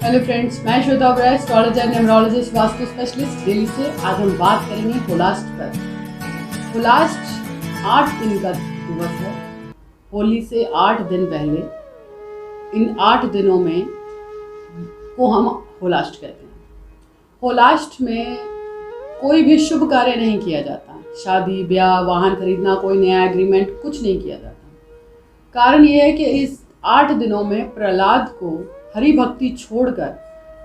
Hello friends, मैं Shweta Oberoi, astrologer, numerologist, vastu specialist Delhi से। आज हम बात करेंगे होलास्ट पर। होलास्ट 8 दिन का दिवस है। होली से 8 दिन पहले इन 8 दिनों में को हम होलास्ट कहते हैं। होलास्ट में कोई भी शुभ कार्य नहीं किया जाता। शादी, ब्याह, वाहन खरीदना, कोई नया एग्रीमेंट, कुछ नहीं किया जाता। कारण ये है कि इस 8 दिनों में प्रहलाद को हरि भक्ति छोड़कर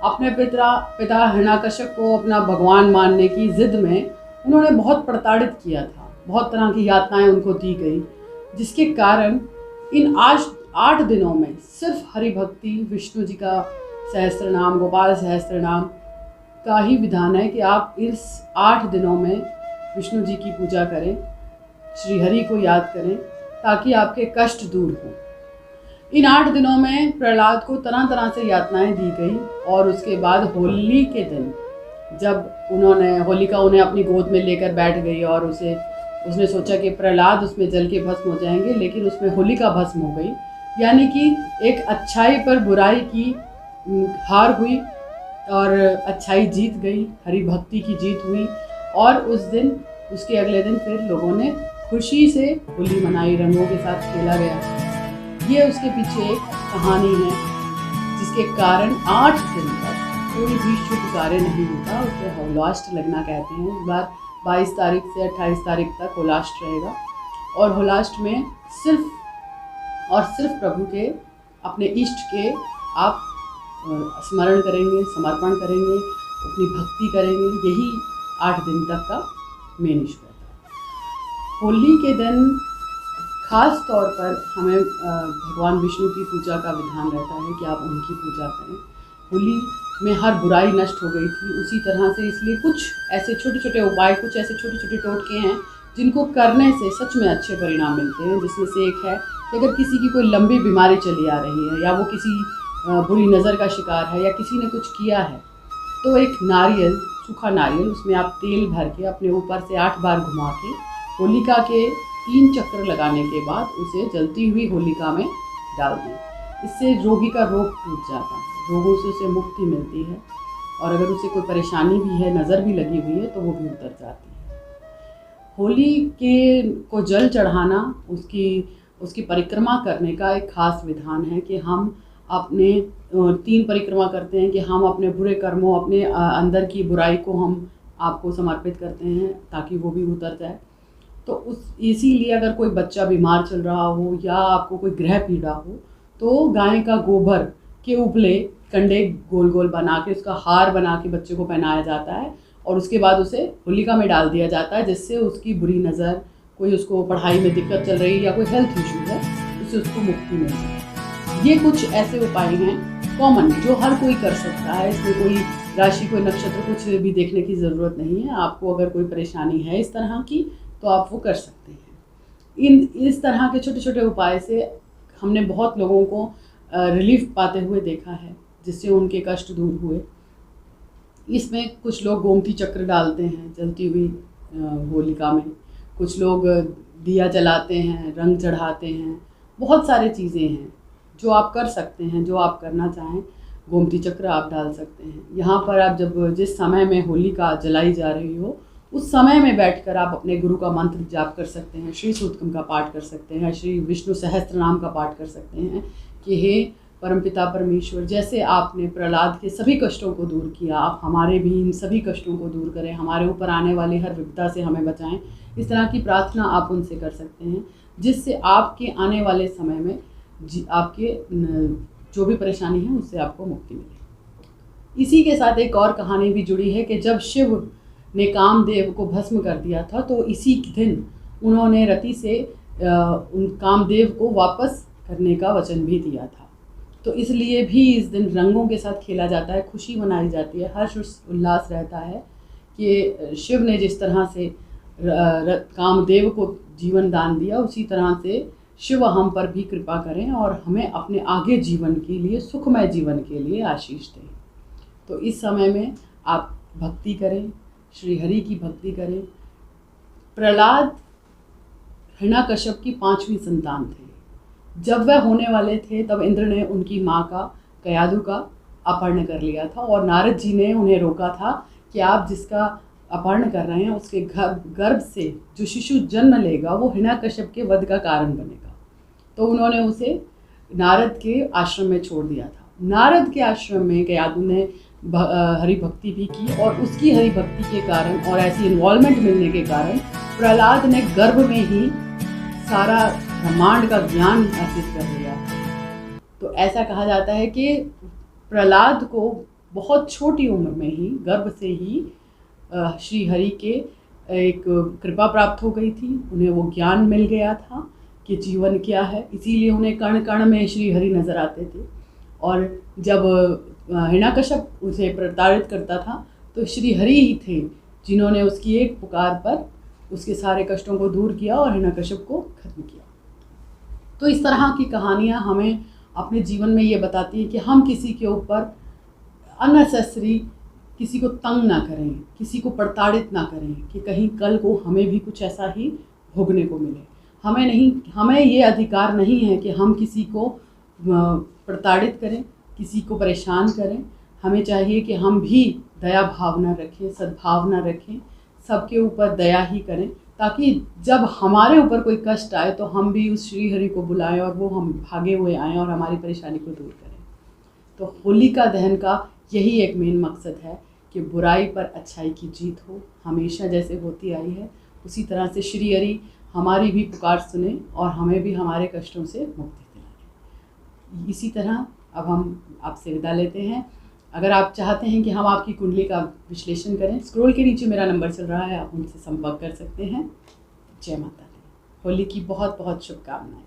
अपने पिता हिरण्याकश्यप को अपना भगवान मानने की जिद में उन्होंने बहुत प्रताड़ित किया था। बहुत तरह की यातनाएं उनको दी गई, जिसके कारण इन 8 दिनों में सिर्फ हरि भक्ति, विष्णु जी का सहस्त्र नाम, गोपाल सहस्त्र नाम का ही विधान है कि आप इस 8 दिनों में विष्णु जी की पूजा करें, श्री हरि को याद करें, ताकि आपके कष्ट दूर हों। इन 8 दिनों में प्रहलाद को तरह तरह से यातनाएं दी गई और उसके बाद होली के दिन जब होलिका उन्हें अपनी गोद में लेकर बैठ गई और उसने सोचा कि प्रहलाद उसमें जल के भस्म हो जाएंगे, लेकिन उसमें होलिका भस्म हो गई। यानी कि एक अच्छाई पर बुराई की हार हुई और अच्छाई जीत गई, हरि भक्ति की जीत हुई। और उसके अगले दिन फिर लोगों ने खुशी से होली मनाई, रंगों के साथ खेला गया। ये उसके पीछे एक कहानी है, जिसके कारण 8 दिन तक कोई भी शुभ कार्य नहीं होता। उसे होलास्ट लगना कहते हैं। इस बार 22 तारीख से 28 तारीख तक होलास्ट रहेगा और होलास्ट में सिर्फ प्रभु के, अपने इष्ट के आप स्मरण करेंगे, समर्पण करेंगे, अपनी भक्ति करेंगे। यही 8 दिन तक का मेन इशू रहता है। होली के दिन खास तौर पर हमें भगवान विष्णु की पूजा का विधान रहता है कि आप उनकी पूजा करें। होली में हर बुराई नष्ट हो गई थी, उसी तरह से इसलिए कुछ ऐसे छोटे छोटे उपाय, कुछ ऐसे छोटे छोटे टोटके हैं जिनको करने से सच में अच्छे परिणाम मिलते हैं। जिसमें से एक है कि अगर किसी की कोई लंबी बीमारी चली आ रही है, या वो किसी बुरी नज़र का शिकार है, या किसी ने कुछ किया है, तो एक नारियल, सूखा नारियल, उसमें आप तेल भर के अपने ऊपर से 8 बार घुमा के होलिका के 3 चक्कर लगाने के बाद उसे जलती हुई होलिका में डाल दें। इससे रोगी का रोग टूट जाता है, रोगों से उसे मुक्ति मिलती है। और अगर उसे कोई परेशानी भी है, नज़र भी लगी हुई है, तो वो भी उतर जाती है। होली को जल चढ़ाना, उसकी परिक्रमा करने का एक खास विधान है कि हम अपने 3 परिक्रमा करते हैं कि हम अपने बुरे कर्मों, अपने अंदर की बुराई को हम आपको समर्पित करते हैं ताकि वो भी उतर जाए। तो इसीलिए अगर कोई बच्चा बीमार चल रहा हो या आपको कोई ग्रह पीड़ा हो, तो गाय का गोबर के उपले कंडे गोल गोल बना के उसका हार बना के बच्चे को पहनाया जाता है और उसके बाद उसे होलिका में डाल दिया जाता है, जिससे उसकी बुरी नज़र, कोई उसको पढ़ाई में दिक्कत चल रही है या कोई हेल्थ इशू है, उससे उसको मुक्ति मिल जाए। ये कुछ ऐसे उपाय हैं कॉमन जो हर कोई कर सकता है। इसमें कोई राशि, कोई नक्षत्र कुछ भी देखने की ज़रूरत नहीं है। आपको अगर कोई परेशानी है इस तरह की, तो आप वो कर सकते हैं। इस तरह के छोटे छोटे उपाय से हमने बहुत लोगों को रिलीफ पाते हुए देखा है, जिससे उनके कष्ट दूर हुए। इसमें कुछ लोग गोमती चक्र डालते हैं जलती हुई होलिका में, कुछ लोग दिया जलाते हैं, रंग चढ़ाते हैं। बहुत सारी चीज़ें हैं जो आप कर सकते हैं, जो आप करना चाहें। गोमती चक्र आप डाल सकते हैं। यहाँ पर आप जिस समय में होलिका जलाई जा रही हो, उस समय में बैठकर आप अपने गुरु का मंत्र जाप कर सकते हैं, श्री सूक्तम का पाठ कर सकते हैं, श्री विष्णु सहस्त्र नाम का पाठ कर सकते हैं कि हे परमपिता परमेश्वर, जैसे आपने प्रहलाद के सभी कष्टों को दूर किया, आप हमारे भी इन सभी कष्टों को दूर करें, हमारे ऊपर आने वाली हर विपदा से हमें बचाएं। इस तरह की प्रार्थना आप उनसे कर सकते हैं, जिससे आपके आने वाले समय में आपके जो भी परेशानी है उससे आपको मुक्ति मिले। इसी के साथ एक और कहानी भी जुड़ी है कि जब शिव ने कामदेव को भस्म कर दिया था, तो इसी दिन उन्होंने रति से उन कामदेव को वापस करने का वचन भी दिया था। तो इसलिए भी इस दिन रंगों के साथ खेला जाता है, खुशी मनाई जाती है, हर्ष उल्लास रहता है कि शिव ने जिस तरह से कामदेव को जीवन दान दिया, उसी तरह से शिव हम पर भी कृपा करें और हमें अपने आगे जीवन के लिए, सुखमय जीवन के लिए आशीष दें। तो इस समय में आप भक्ति करें, श्री हरि की भक्ति करें। प्रहलाद हिरण्याकश्यप की 5वीं संतान थे। जब वह होने वाले थे, तब इंद्र ने उनकी माँ का, कयादु का अपहरण कर लिया था और नारद जी ने उन्हें रोका था कि आप जिसका अपहरण कर रहे हैं उसके गर्भ से जो शिशु जन्म लेगा वो हिरण्यकश्यप के वध का कारण बनेगा। तो उन्होंने उसे नारद के आश्रम में छोड़ दिया था। नारद के आश्रम में गयाधु ने हरि भक्ति भी की और उसकी हरि भक्ति के कारण और ऐसी इन्वॉल्वमेंट मिलने के कारण प्रहलाद ने गर्भ में ही सारा ब्रह्मांड का ज्ञान हासिल कर लिया। तो ऐसा कहा जाता है कि प्रहलाद को बहुत छोटी उम्र में ही गर्भ से ही श्री हरि के एक कृपा प्राप्त हो गई थी। उन्हें वो ज्ञान मिल गया था कि जीवन क्या है, इसीलिए उन्हें कण कण में श्री हरि नज़र आते थे। और जब हिरण्यकश्यप उसे प्रताड़ित करता था तो श्री हरि ही थे जिन्होंने उसकी एक पुकार पर उसके सारे कष्टों को दूर किया और हिरण्यकश्यप को खत्म किया। तो इस तरह की कहानियाँ हमें अपने जीवन में ये बताती हैं कि हम किसी के ऊपर अननेसेसरी किसी को तंग ना करें, किसी को प्रताड़ित ना करें कि कहीं कल को हमें भी कुछ ऐसा ही भोगने को मिले। हमें ये अधिकार नहीं है कि हम किसी को प्रताड़ित करें, किसी को परेशान करें। हमें चाहिए कि हम भी दया भावना रखें, सद्भावना रखें, सबके ऊपर दया ही करें, ताकि जब हमारे ऊपर कोई कष्ट आए तो हम भी उस श्री हरि को बुलाएं और वो हम भागे हुए आएँ और हमारी परेशानी को दूर करें। तो होलिका दहन का यही एक मेन मकसद है कि बुराई पर अच्छाई की जीत हो, हमेशा जैसे होती आई है उसी तरह से श्री हरि हमारी भी पुकार सुने और हमें भी हमारे कष्टों से मुक्ति दिलाए। इसी तरह अब हम आपसे विदा लेते हैं। अगर आप चाहते हैं कि हम आपकी कुंडली का विश्लेषण करें, स्क्रॉल के नीचे मेरा नंबर चल रहा है, आप उनसे संपर्क कर सकते हैं। जय माता दी। होली की बहुत बहुत शुभकामनाएं।